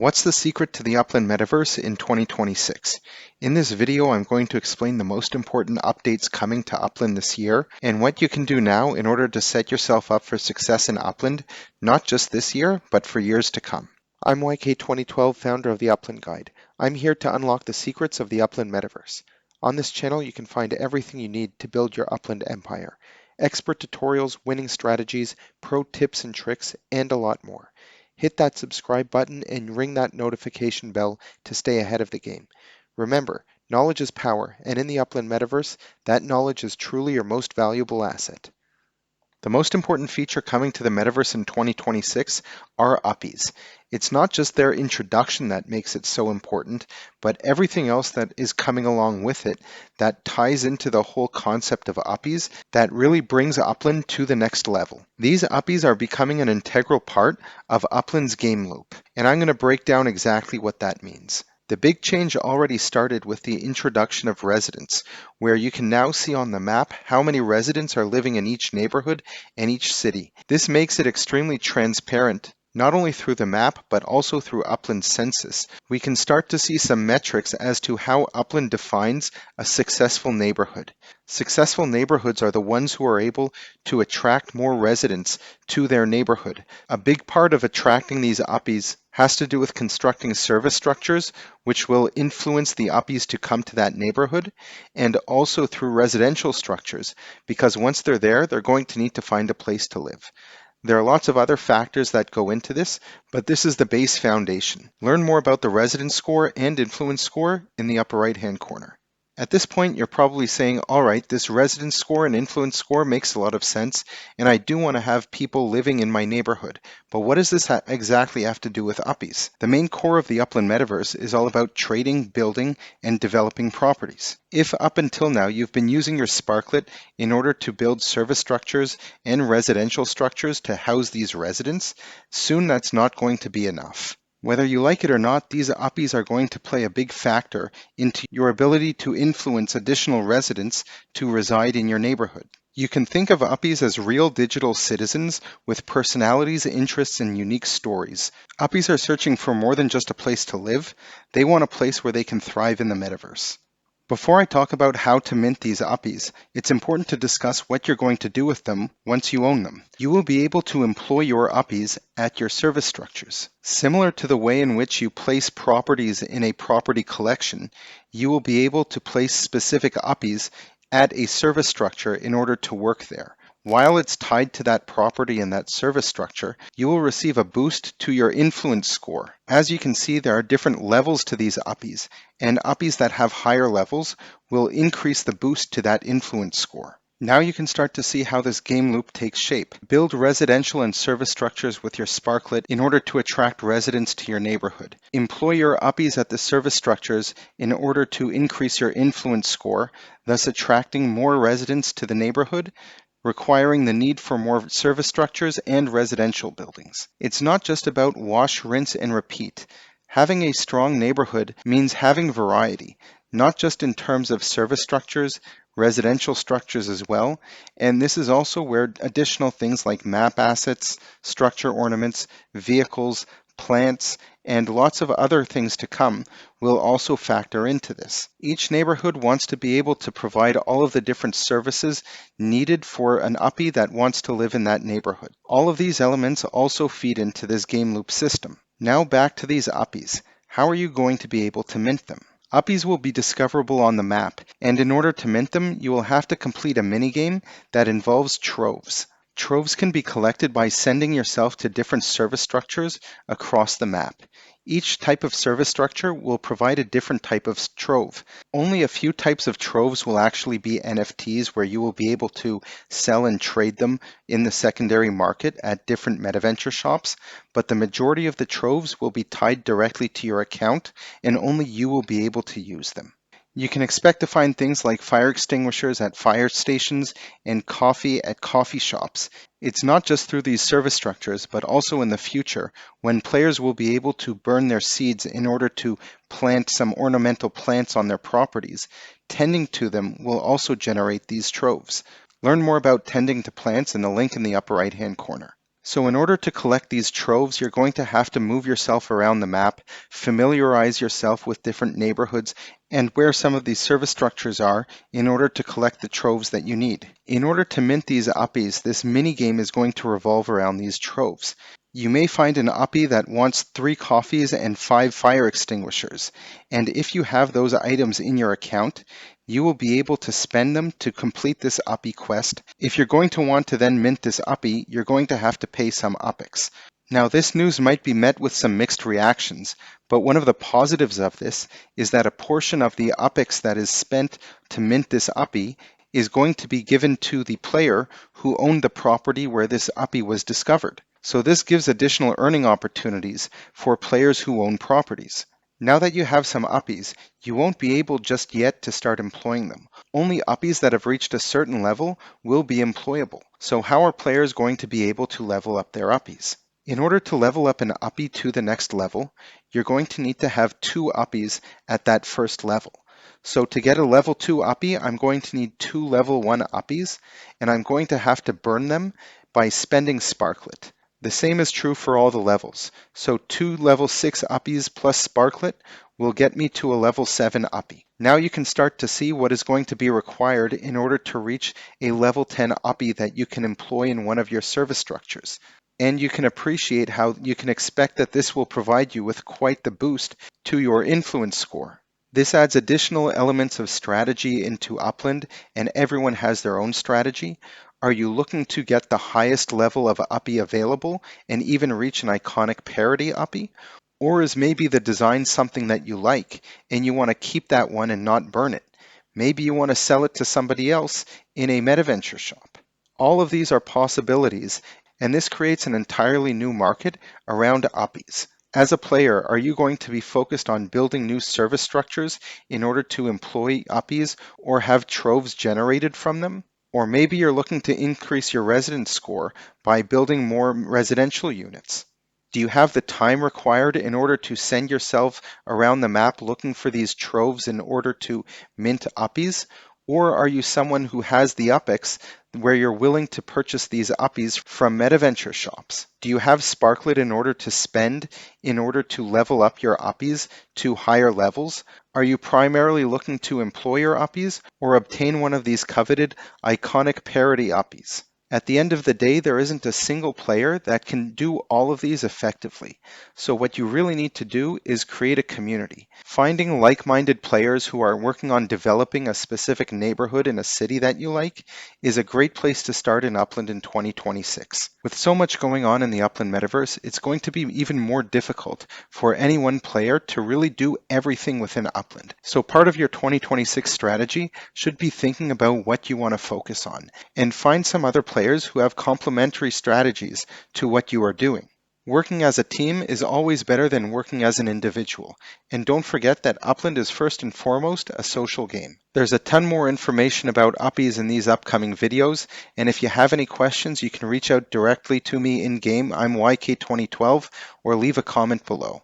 What's the secret to the Upland Metaverse in 2026? In this video, I'm going to explain the most important updates coming to Upland this year and what you can do now in order to set yourself up for success in Upland, not just this year, but for years to come. I'm YK2012, founder of the Upland Guide. I'm here to unlock the secrets of the Upland Metaverse. On this channel, you can find everything you need to build your Upland empire. Expert tutorials, winning strategies, pro tips and tricks, and a lot more. Hit that subscribe button and ring that notification bell to stay ahead of the game. Remember, knowledge is power, and in the Upland Metaverse, that knowledge is truly your most valuable asset. The most important feature coming to the Metaverse in 2026 are Uppies. It's not just their introduction that makes it so important, but everything else that is coming along with it that ties into the whole concept of Uppies that really brings Upland to the next level. These Uppies are becoming an integral part of Upland's game loop, and I'm going to break down exactly what that means. The big change already started with the introduction of residents, where you can now see on the map how many residents are living in each neighborhood and each city. This makes it extremely transparent, not only through the map, but also through Upland census. We can start to see some metrics as to how Upland defines a successful neighborhood. Successful neighborhoods are the ones who are able to attract more residents to their neighborhood. A big part of attracting these Uppies has to do with constructing service structures, which will influence the Uppies to come to that neighborhood, and also through residential structures, because once they're there, they're going to need to find a place to live. There are lots of other factors that go into this, but this is the base foundation. Learn more about the residence score and influence score in the upper right-hand corner. At this point, you're probably saying, all right, this residence score and influence score makes a lot of sense, and I do want to have people living in my neighborhood. But what does this exactly have to do with Uppies? The main core of the Upland Metaverse is all about trading, building, and developing properties. If up until now you've been using your Sparklet in order to build service structures and residential structures to house these residents, soon that's not going to be enough. Whether you like it or not, these Uppies are going to play a big factor into your ability to influence additional residents to reside in your neighborhood. You can think of Uppies as real digital citizens with personalities, interests, and unique stories. Uppies are searching for more than just a place to live. They want a place where they can thrive in the metaverse. Before I talk about how to mint these Uppies, it's important to discuss what you're going to do with them once you own them. You will be able to employ your Uppies at your service structures. Similar to the way in which you place properties in a property collection, you will be able to place specific Uppies at a service structure in order to work there. While it's tied to that property and that service structure, you will receive a boost to your influence score. As you can see, there are different levels to these Uppies, and Uppies that have higher levels will increase the boost to that influence score. Now you can start to see how this game loop takes shape. Build residential and service structures with your Sparklet in order to attract residents to your neighborhood. Employ your Uppies at the service structures in order to increase your influence score, thus attracting more residents to the neighborhood, requiring the need for more service structures and residential buildings. It's not just about wash, rinse, and repeat. Having a strong neighborhood means having variety, not just in terms of service structures, residential structures as well, and this is also where additional things like map assets, structure ornaments, vehicles, plants, and lots of other things to come will also factor into this. Each neighborhood wants to be able to provide all of the different services needed for an Uppie that wants to live in that neighborhood. All of these elements also feed into this game loop system. Now back to these Uppies. How are you going to be able to mint them? Uppies will be discoverable on the map, and in order to mint them, you will have to complete a minigame that involves troves. Troves can be collected by sending yourself to different service structures across the map. Each type of service structure will provide a different type of trove. Only a few types of troves will actually be NFTs, where you will be able to sell and trade them in the secondary market at different MetaVenture shops, but the majority of the troves will be tied directly to your account, and only you will be able to use them. You can expect to find things like fire extinguishers at fire stations and coffee at coffee shops. It's not just through these service structures, but also in the future, when players will be able to burn their seeds in order to plant some ornamental plants on their properties. Tending to them will also generate these troves. Learn more about tending to plants in the link in the upper right-hand corner. So in order to collect these troves, you're going to have to move yourself around the map, familiarize yourself with different neighborhoods and where some of these service structures are in order to collect the troves that you need. In order to mint these uppies, this mini game is going to revolve around these troves. You may find an uppie that wants 3 coffees and 5 fire extinguishers, and if you have those items in your account, you will be able to spend them to complete this Uppie quest. If you're going to want to then mint this Uppie, you're going to have to pay some Uppies. Now this news might be met with some mixed reactions, but one of the positives of this is that a portion of the Uppies that is spent to mint this Uppie is going to be given to the player who owned the property where this Uppie was discovered. So this gives additional earning opportunities for players who own properties. Now that you have some Uppies, you won't be able just yet to start employing them. Only Uppies that have reached a certain level will be employable. So how are players going to be able to level up their Uppies? In order to level up an Uppie to the next level, you're going to need to have 2 Uppies at that first level. So to get a level 2 Uppie, I'm going to need 2 level 1 Uppies, and I'm going to have to burn them by spending Sparklet. The same is true for all the levels. So 2 level 6 Uppies plus Sparklet will get me to a level 7 Uppie. Now you can start to see what is going to be required in order to reach a level 10 Uppie that you can employ in one of your service structures. And you can appreciate how you can expect that this will provide you with quite the boost to your influence score. This adds additional elements of strategy into Upland, and everyone has their own strategy. Are you looking to get the highest level of Uppie available and even reach an iconic parody Uppie? Or is maybe the design something that you like and you want to keep that one and not burn it? Maybe you want to sell it to somebody else in a Metaventure shop. All of these are possibilities, and this creates an entirely new market around Uppies. As a player, are you going to be focused on building new service structures in order to employ Uppies or have troves generated from them? Or maybe you're looking to increase your residence score by building more residential units. Do you have the time required in order to send yourself around the map looking for these troves in order to mint Uppies? Or are you someone who has the Uppies where you're willing to purchase these Uppies from Metaventure shops? Do you have Sparklet in order to spend in order to level up your Uppies to higher levels? Are you primarily looking to employ your Uppies or obtain one of these coveted iconic parody Uppies? At the end of the day, there isn't a single player that can do all of these effectively. So what you really need to do is create a community. Finding like-minded players who are working on developing a specific neighborhood in a city that you like is a great place to start in Upland in 2026. With so much going on in the Upland Metaverse, it's going to be even more difficult for any one player to really do everything within Upland. So part of your 2026 strategy should be thinking about what you want to focus on and find some other players who have complementary strategies to what you are doing. Working as a team is always better than working as an individual. And don't forget that Upland is first and foremost a social game. There's a ton more information about Uppies in these upcoming videos, and if you have any questions, you can reach out directly to me in-game. I'm YK2012, or leave a comment below.